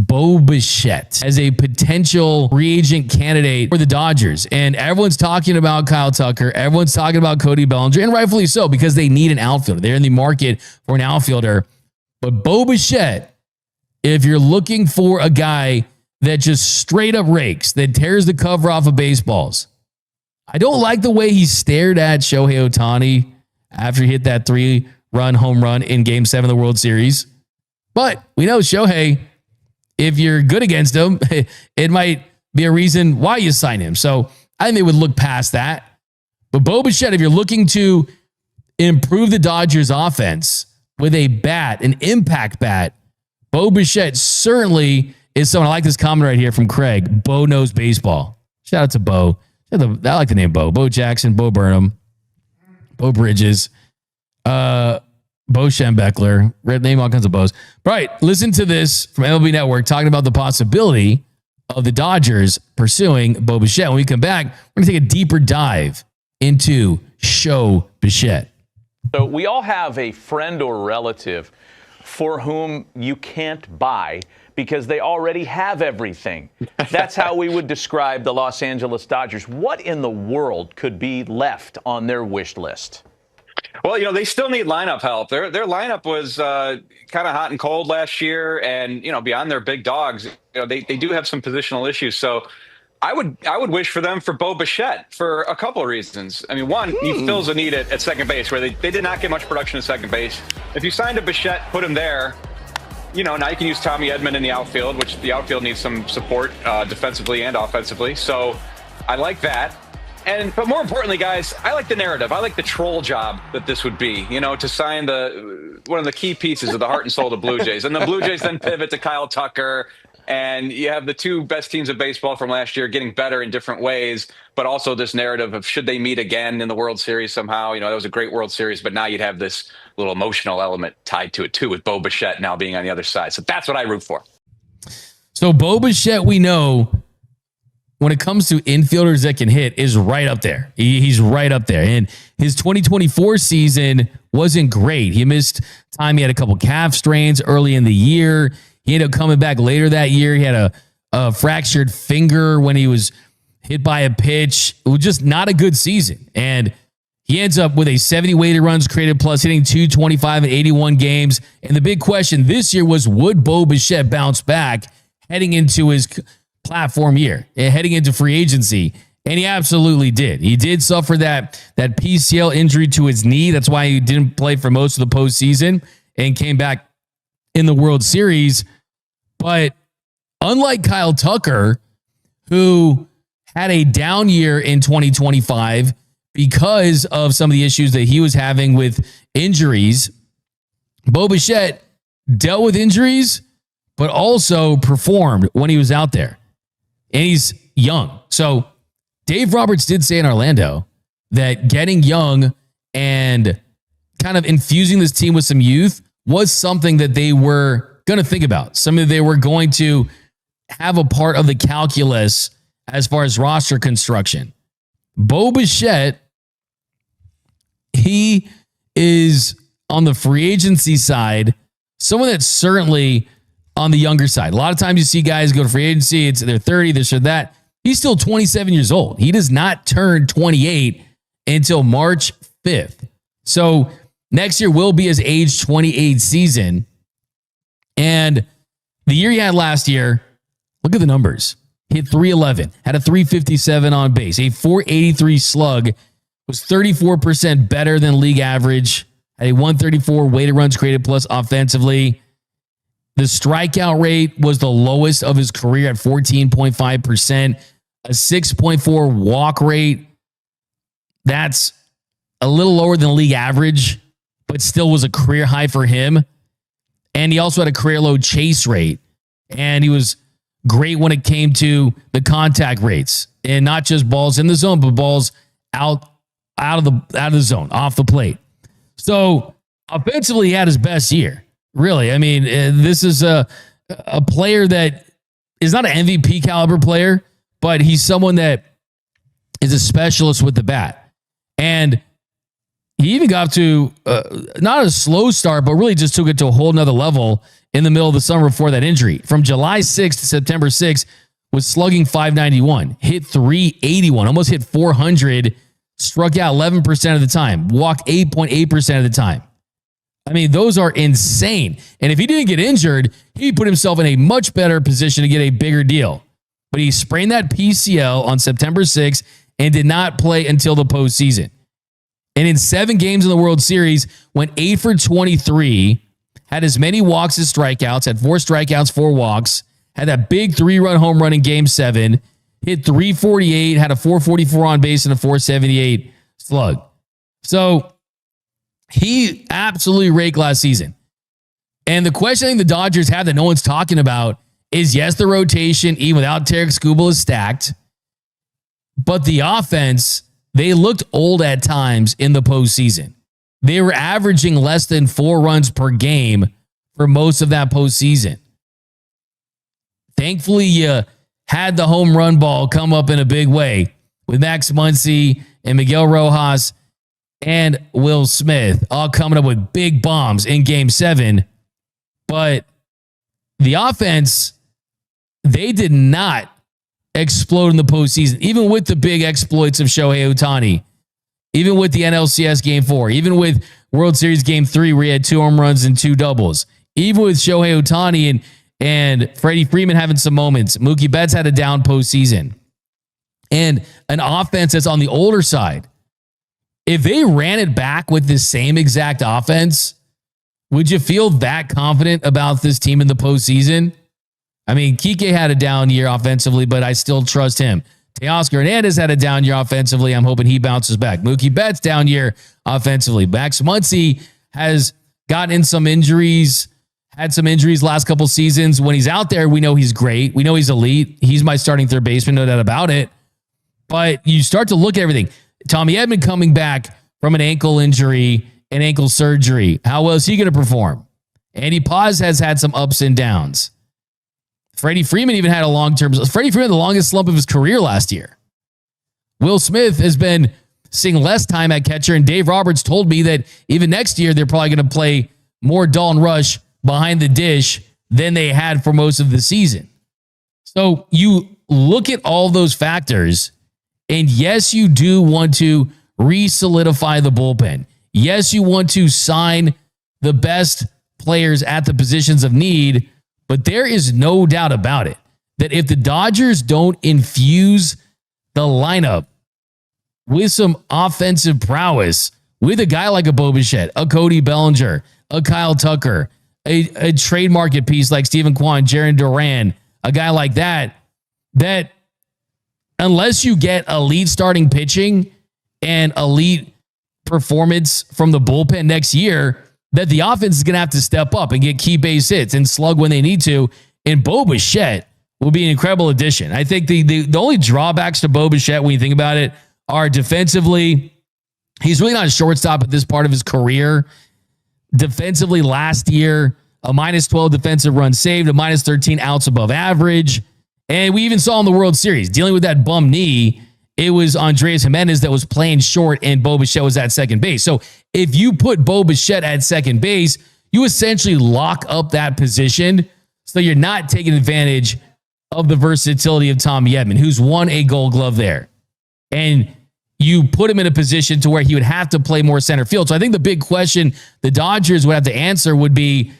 Bo Bichette as a potential free agent candidate for the Dodgers. And everyone's talking about Kyle Tucker. Everyone's talking about Cody Bellinger, and rightfully so, because they need an outfielder. They're in the market for an outfielder. But Bo Bichette, if you're looking for a guy that just straight up rakes, that tears the cover off of baseballs, I don't like the way he stared at Shohei Ohtani after he hit that 3-run home run in Game 7 of the World Series. But we know Shohei, if you're good against him, it might be a reason why you sign him. So I think they would look past that. But Bo Bichette, if you're looking to improve the Dodgers offense with a bat, an impact bat, Bo Bichette certainly is someone. I like this comment right here from Craig. Bo knows baseball. Shout out to Bo. I like the name Bo. Bo Jackson, Bo Burnham, Bo Bridges, Bo Schembechler. Name all kinds of Bo's. Right, listen to this from MLB Network talking about the possibility of the Dodgers pursuing Bo Bichette. When we come back, we're going to take a deeper dive into Show Bichette. So we all have a friend or relative for whom you can't buy because they already have everything. That's how we would describe the Los Angeles Dodgers. What in the world could be left on their wish list? Well, they still need lineup help. Their lineup was kind of hot and cold last year, and beyond their big dogs, they do have some positional issues. So I would wish for them for Bo Bichette for a couple of reasons. I mean, one, he fills a need at second base where they did not get much production at second base. If you signed a Bichette, put him there, now you can use Tommy Edman in the outfield, which the outfield needs some support defensively and offensively. So I like that. But more importantly, guys, I like the narrative. I like the troll job that this would be, to sign one of the key pieces of the heart and soul of the Blue Jays. And the Blue Jays then pivot to Kyle Tucker. And you have the two best teams of baseball from last year getting better in different ways, but also this narrative of should they meet again in the World Series somehow? That was a great World Series, but now you'd have this little emotional element tied to it too, with Bo Bichette now being on the other side. So that's what I root for. So Bo Bichette, we know, when it comes to infielders that can hit, is right up there. He's right up there. And his 2024 season wasn't great. He missed time. He had a couple calf strains early in the year. He ended up coming back later that year. He had a fractured finger when he was hit by a pitch. It was just not a good season. And he ends up with a 70 weighted runs created plus, hitting 225 in 81 games. And the big question this year was, would Bo Bichette bounce back heading into his platform year, heading into free agency? And he absolutely did. He did suffer that PCL injury to his knee. That's why he didn't play for most of the postseason and came back in the World Series. But unlike Kyle Tucker, who had a down year in 2025 because of some of the issues that he was having with injuries, Bo Bichette dealt with injuries, but also performed when he was out there. And he's young. So Dave Roberts did say in Orlando that getting young and kind of infusing this team with some youth was something that they were going to think about, something that they were going to have a part of the calculus as far as roster construction. Bo Bichette, he is on the free agency side, someone that's certainly on the younger side. A lot of times you see guys go to free agency, they're 30, this or that. He's still 27 years old. He does not turn 28 until March 5th. So next year will be his age 28 season. And the year he had last year, look at the numbers. Hit 311, had a 357 on base, a 483 slug, was 34% better than league average, had a 134 weighted runs created plus offensively. The strikeout rate was the lowest of his career at 14.5%, a 6.4 walk rate. That's a little lower than league average, but still was a career high for him. And he also had a career low chase rate. And he was great when it came to the contact rates, and not just balls in the zone, but balls out of the zone, off the plate. So offensively, he had his best year. Really. I mean, this is a player that is not an MVP caliber player, but he's someone that is a specialist with the bat. And he even got to not a slow start, but really just took it to a whole nother level in the middle of the summer before that injury. From July 6th to September 6th was slugging .591, hit .381, almost hit .400, struck out 11% of the time, walked 8.8% of the time. I mean, those are insane. And if he didn't get injured, he put himself in a much better position to get a bigger deal. But he sprained that PCL on September 6th and did not play until the postseason. And in 7 games in the World Series, went 8 for 23, had as many walks as strikeouts, had 4 strikeouts, 4 walks, had that big 3-run home run in Game 7, hit .348, had a .444 on base and a .478 slug. So he absolutely raked last season. And the question I think the Dodgers have that no one's talking about is, yes, the rotation, even without Tarek Skubal, is stacked. But the offense, they looked old at times in the postseason. They were averaging less than 4 runs per game for most of that postseason. Thankfully, you had the home run ball come up in a big way with Max Muncy and Miguel Rojas and Will Smith all coming up with big bombs in Game 7. But the offense, they did not explode in the postseason, even with the big exploits of Shohei Ohtani, even with the NLCS Game 4, even with World Series Game 3 where he had 2 home runs and 2 doubles, even with Shohei Ohtani and Freddie Freeman having some moments. Mookie Betts had a down postseason. And an offense that's on the older side. If they ran it back with the same exact offense, would you feel that confident about this team in the postseason? I mean, Kike had a down year offensively, but I still trust him. Teoscar Hernandez had a down year offensively. I'm hoping he bounces back. Mookie Betts down year offensively. Max Muncy has gotten in some injuries, had some injuries last couple seasons. When he's out there, we know he's great. We know he's elite. He's my starting third baseman, no doubt about it. But you start to look at everything. Tommy Edman coming back from an ankle injury and ankle surgery. How well is he going to perform? Andy Paz has had some ups and downs. Freddie Freeman even had a long-term... Freddie Freeman, the longest slump of his career last year. Will Smith has been seeing less time at catcher, and Dave Roberts told me that even next year, they're probably going to play more Dalton Rush behind the dish than they had for most of the season. So you look at all those factors, and yes, you do want to re-solidify the bullpen. Yes, you want to sign the best players at the positions of need, but there is no doubt about it that if the Dodgers don't infuse the lineup with some offensive prowess, with a guy like a Bo Bichette, a Cody Bellinger, a Kyle Tucker, a trade market piece like Stephen Kwan, Jarren Duran, a guy like that unless you get elite starting pitching and elite performance from the bullpen next year, that the offense is going to have to step up and get key base hits and slug when they need to. And Bo Bichette will be an incredible addition. I think the only drawbacks to Bo Bichette, when you think about it, are defensively. He's really not a shortstop at this part of his career. Defensively, last year, a -12 defensive run saved, a -13 outs above average. And we even saw in the World Series, dealing with that bum knee, it was Andrés Giménez that was playing short and Bo Bichette was at second base. So if you put Bo Bichette at second base, you essentially lock up that position so you're not taking advantage of the versatility of Tommy Edman, who's won a Gold Glove there. And you put him in a position to where he would have to play more center field. So I think the big question the Dodgers would have to answer would be,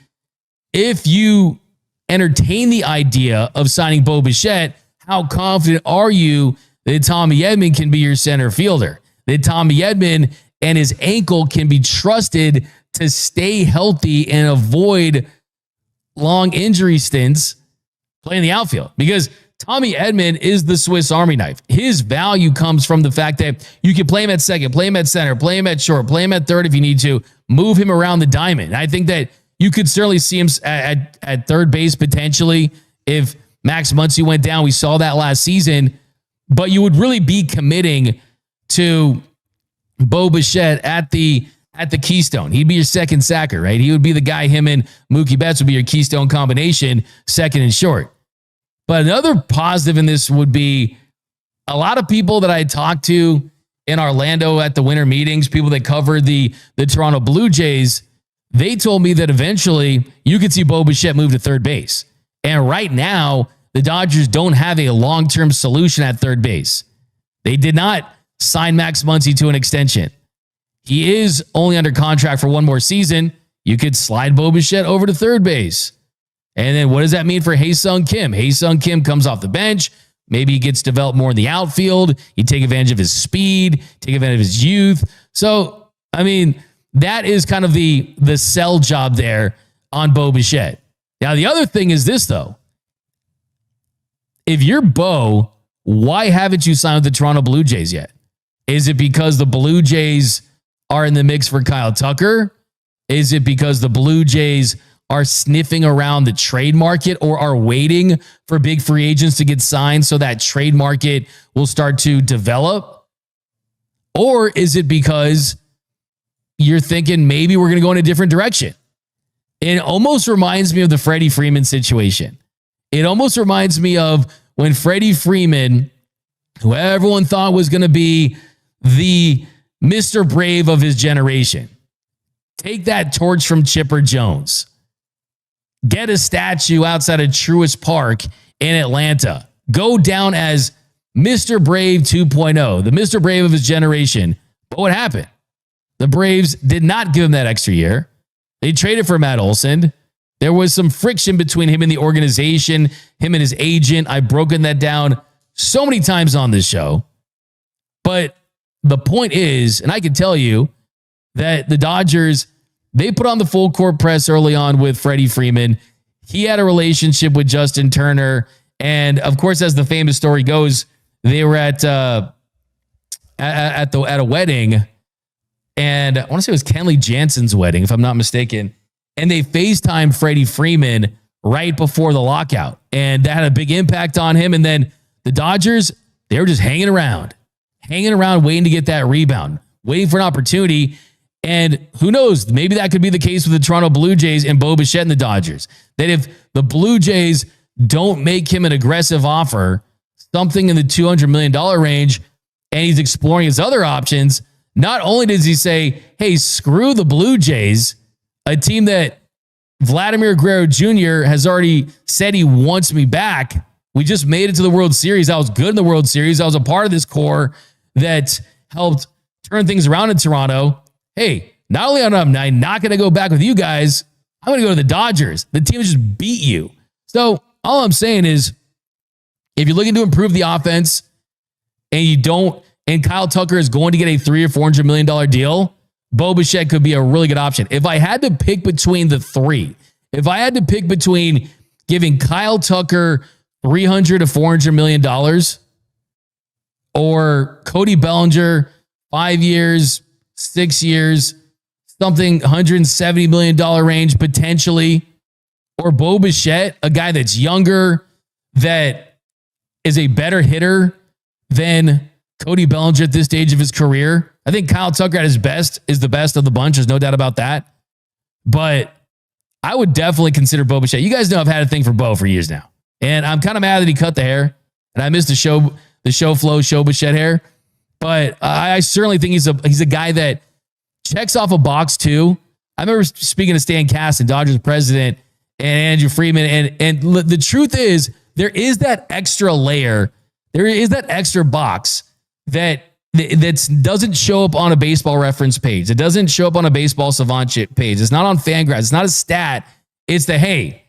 if you entertain the idea of signing Bo Bichette, how confident are you that Tommy Edman can be your center fielder? That Tommy Edman and his ankle can be trusted to stay healthy and avoid long injury stints playing the outfield? Because Tommy Edman is the Swiss Army knife. His value comes from the fact that you can play him at second, play him at center, play him at short, play him at third if you need to, move him around the diamond. I think that you could certainly see him at third base potentially if Max Muncy went down. We saw that last season. But you would really be committing to Bo Bichette at the keystone. He'd be your second sacker, right? He would be the guy, him and Mookie Betts would be your keystone combination, second and short. But another positive in this would be a lot of people that I talked to in Orlando at the winter meetings, people that covered the Toronto Blue Jays, they told me that eventually you could see Bo Bichette move to third base. And right now, the Dodgers don't have a long-term solution at third base. They did not sign Max Muncy to an extension. He is only under contract for one more season. You could slide Bo Bichette over to third base. And then what does that mean for Hae-Sung Kim? Hae-Sung Kim comes off the bench. Maybe he gets developed more in the outfield. You take advantage of his speed, take advantage of his youth. So, I mean, that is kind of the sell job there on Bo Bichette. Now, the other thing is this, though. If you're Bo, why haven't you signed with the Toronto Blue Jays yet? Is it because the Blue Jays are in the mix for Kyle Tucker? Is it because the Blue Jays are sniffing around the trade market or are waiting for big free agents to get signed so that trade market will start to develop? Or is it because you're thinking maybe we're going to go in a different direction? It almost reminds me of the Freddie Freeman situation. It almost reminds me of when Freddie Freeman, who everyone thought was going to be the Mr. Brave of his generation, take that torch from Chipper Jones, get a statue outside of Truist Park in Atlanta, go down as Mr. Brave 2.0, the Mr. Brave of his generation. But what happened? The Braves did not give him that extra year. They traded for Matt Olson. There was some friction between him and the organization, him and his agent. I've broken that down so many times on this show. But the point is, and I can tell you that the Dodgers, they put on the full court press early on with Freddie Freeman. He had a relationship with Justin Turner. And of course, as the famous story goes, they were at a wedding. And I want to say it was Kenley Jansen's wedding, if I'm not mistaken. And they FaceTimed Freddie Freeman right before the lockout. And that had a big impact on him. And then the Dodgers, they were just hanging around, waiting to get that rebound, waiting for an opportunity. And who knows, maybe that could be the case with the Toronto Blue Jays and Bo Bichette and the Dodgers. That if the Blue Jays don't make him an aggressive offer, something in the $200 million range, and he's exploring his other options, not only does he say, hey, screw the Blue Jays, a team that Vladimir Guerrero Jr. has already said he wants me back. We just made it to the World Series. I was good in the World Series. I was a part of this core that helped turn things around in Toronto. Hey, not only am I not going to go back with you guys, I'm going to go to the Dodgers. The team just beat you. So all I'm saying is, if you're looking to improve the offense and you don't, and Kyle Tucker is going to get a $300 or $400 million deal, Bo Bichette could be a really good option. If I had to pick between the three, if I had to pick between giving Kyle Tucker $300 to $400 million or Cody Bellinger 5 years, 6 years, something $170 million range potentially, or Bo Bichette, a guy that's younger, that is a better hitter than Cody Bellinger at this stage of his career. I think Kyle Tucker at his best is the best of the bunch. There's no doubt about that. But I would definitely consider Bo Bichette. You guys know I've had a thing for Bo for years now. And I'm kind of mad that he cut the hair. And I missed the show Bichette hair. But I certainly think he's a guy that checks off a box too. I remember speaking to Stan Kasten, Dodgers president, and Andrew Friedman. And the truth is, there is that extra layer. There is that extra box that doesn't show up on a Baseball Reference page. It doesn't show up on a Baseball Savant page. It's not on Fangraphs. It's not a stat. It's the, hey,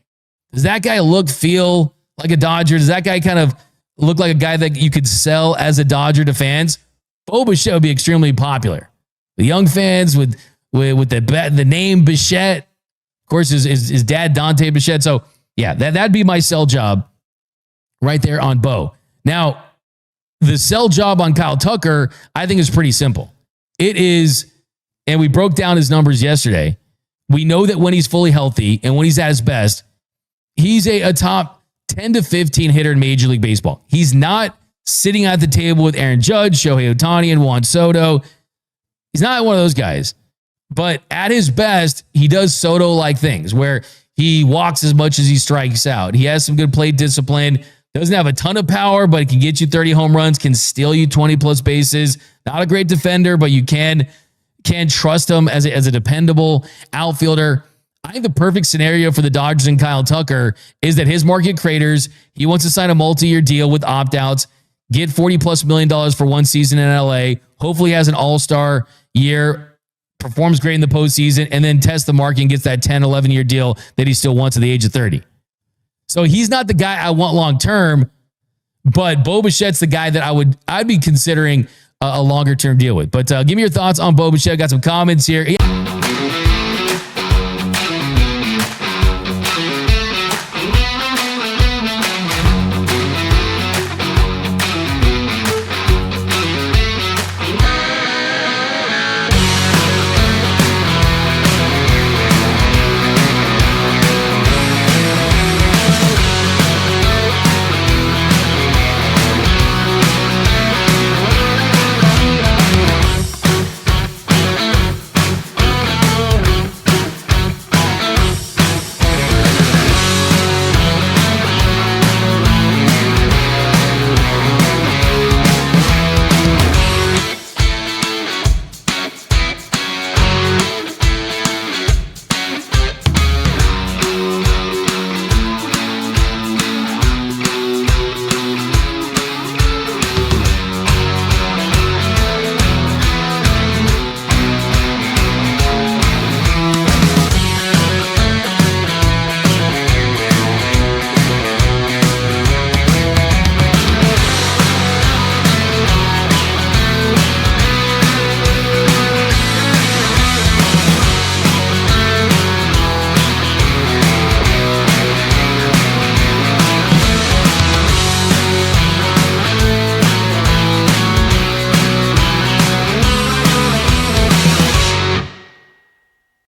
does that guy feel like a Dodger? Does that guy kind of look like a guy that you could sell as a Dodger to fans? Bo Bichette would be extremely popular. The young fans with the name Bichette, of course, his dad, Dante Bichette. So, yeah, that'd be my sell job right there on Bo. Now, the sell job on Kyle Tucker, I think, is pretty simple. It is, and we broke down his numbers yesterday. We know that when he's fully healthy and when he's at his best, he's a top 10 to 15 hitter in Major League Baseball. He's not sitting at the table with Aaron Judge, Shohei Ohtani, and Juan Soto. He's not one of those guys. But at his best, he does Soto-like things where he walks as much as he strikes out. He has some good plate discipline. Doesn't have a ton of power, but it can get you 30 home runs, can steal you 20 plus bases. Not a great defender, but you can can trust him as a dependable outfielder. I think the perfect scenario for the Dodgers and Kyle Tucker is that his market craters. He wants to sign a multi-year deal with opt-outs, get $40+ million for one season in LA, hopefully has an all-star year, performs great in the postseason, and then tests the market and gets that 10, 11-year deal that he still wants at the age of 30. So he's not the guy I want long-term, but Bo Bichette's the guy that I'd be considering a longer-term deal with. But give me your thoughts on Bo Bichette. Got some comments here.